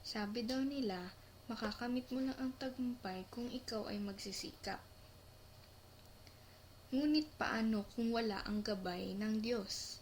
Sabi daw nila, makakamit mo lang ang tagumpay kung ikaw ay magsisikap. Ngunit paano kung wala ang gabay ng Diyos?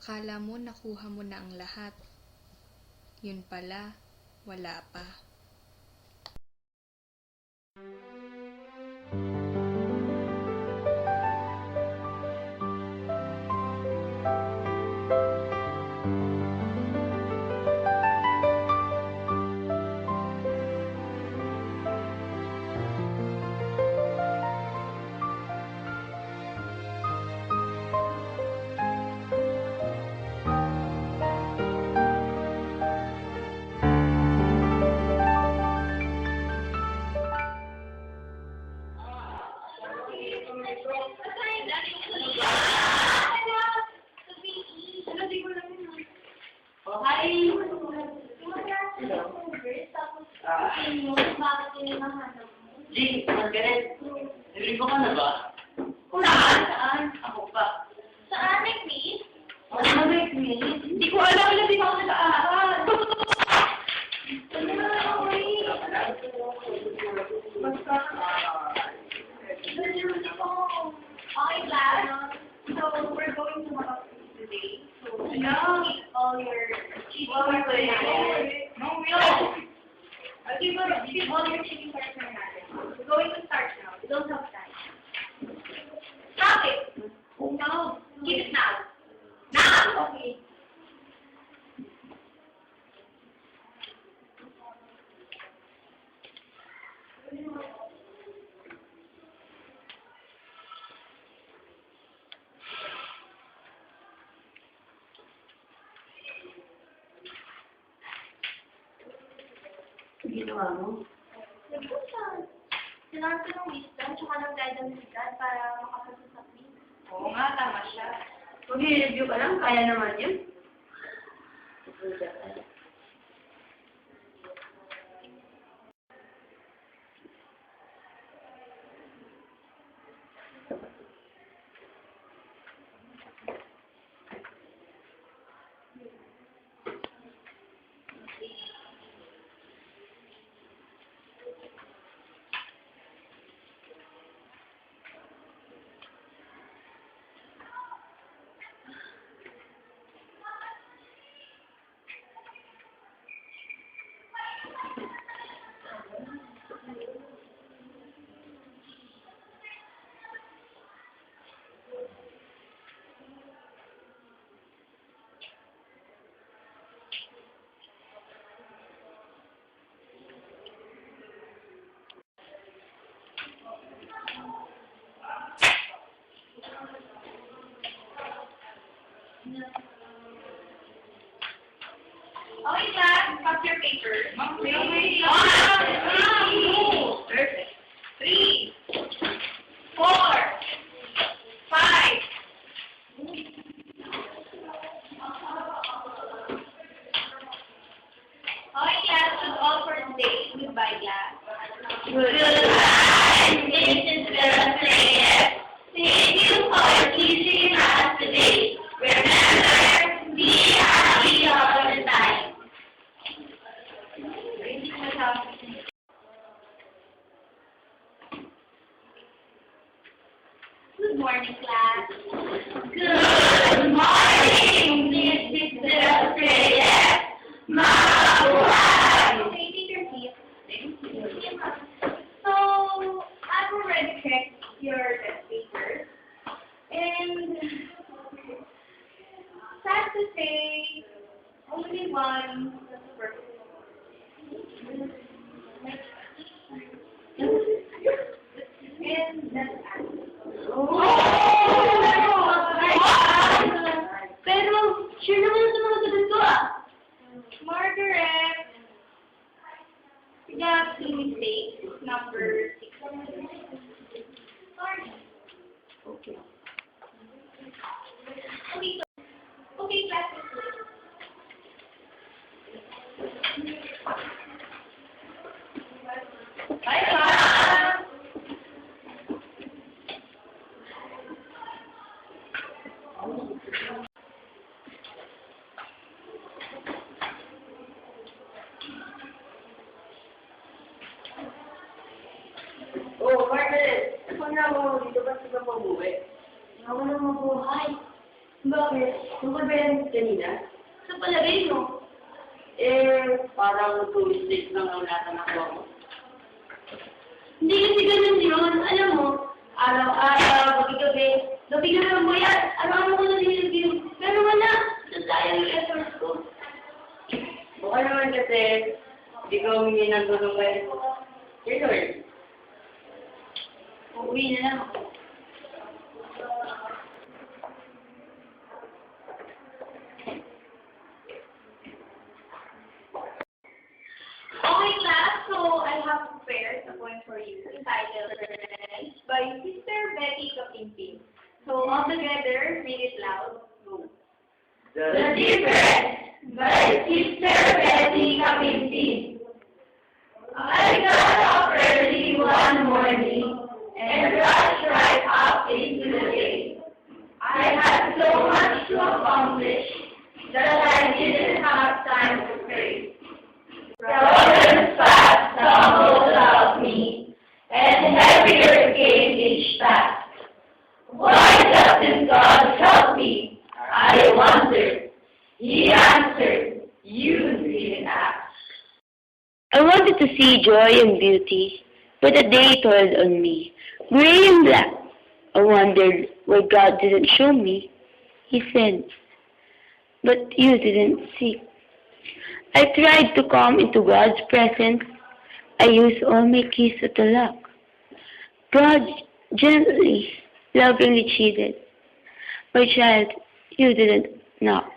Akala mo nakuha mo na ang lahat. Yun pala, wala pa. Jing, Margaret, naliligo ka na ba? Saan? Ako pa. Saan, like me? Ano ba Hindi ko alam na di ba ako nag-aaral. Ano na ako eh? Basta. Okay, class. So, we're going to Makapit today. So, meet all your cheating partners. No, we are. Give all your cheating partners natin. We're going to start now. We don't have time. Stop it! No. Keep it now. Now! Okay. Ginawa mo? Nagpunta. Kailangan ko ng wisdom tsaka ng guidance ni God para makapasok sa quiz. Oo nga, tama siya. Mag-review ka lang, kaya naman yun. Okay, class, pass your papers. Perfect. 3, 4, 5. Okay, class, that's all for today. Goodbye, class. Goodbye, Mrs. Villasquez. Thank you for teaching us today. Remember, be happy all the time. Good morning, class. Good morning, Mrs. Villasquez. Mabuhay! Okay, take your seat. So, I've already checked your test papers. And, sad to say, only one was perfect. And that's Pero, sure naman sa mga sagot ko ah. Margaret, you got two mistakes. Number 6. Sorry. Okay. Okay, so, okay, class is Bye, class! Oh, Margaret, ako na mo dito ba sa mabuhay? Ako na mabuhay. Bakit? Ano ba yan kanina? sa palagay mo. Parang 2 mistakes lang ang nakuha mo. Hindi kasi ganun yun. Alam mo, araw-araw, gabi-gabi lang mo yan. Araw-araw ko na review. Pero wala, nasayang yung efforts ko. Baka naman kasi, hindi ka humingi ng tulong kay Lord. Uuwi na lang ako. Okay, class. So, I have prepared a poem for you entitled Friends by Sister Betty Kapimpin. So, all together, read it loud. Go. The Difference by Sister Betty Kapimpin. I got up early one morning and rushed right up into the day. I had so much to accomplish that I didn't have time to pray. Problems fast tumbled about me, and heavier came each task. Why doesn't God help me? I wondered. He answered, you didn't ask. I wanted to see joy and beauty, but the day toiled on me, gray and black. I wondered why God didn't show me. He said, but you didn't see. I tried to come into God's presence. I used all my keys to the lock. God gently, lovingly cheated. My child, you didn't knock.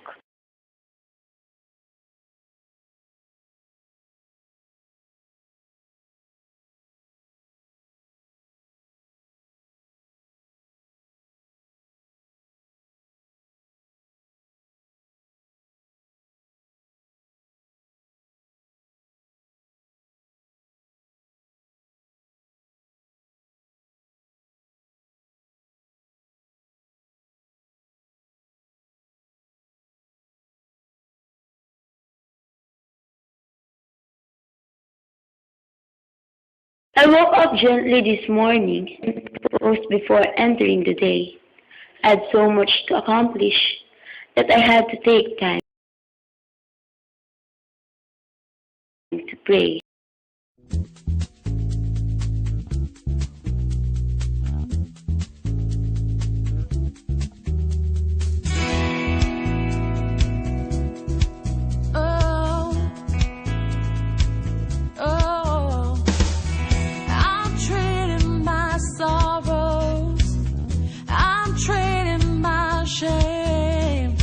I woke up gently this morning and proposed before entering the day. I had so much to accomplish that I had to take time to pray. I'm trading my sorrows, I'm trading my shame,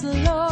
slow.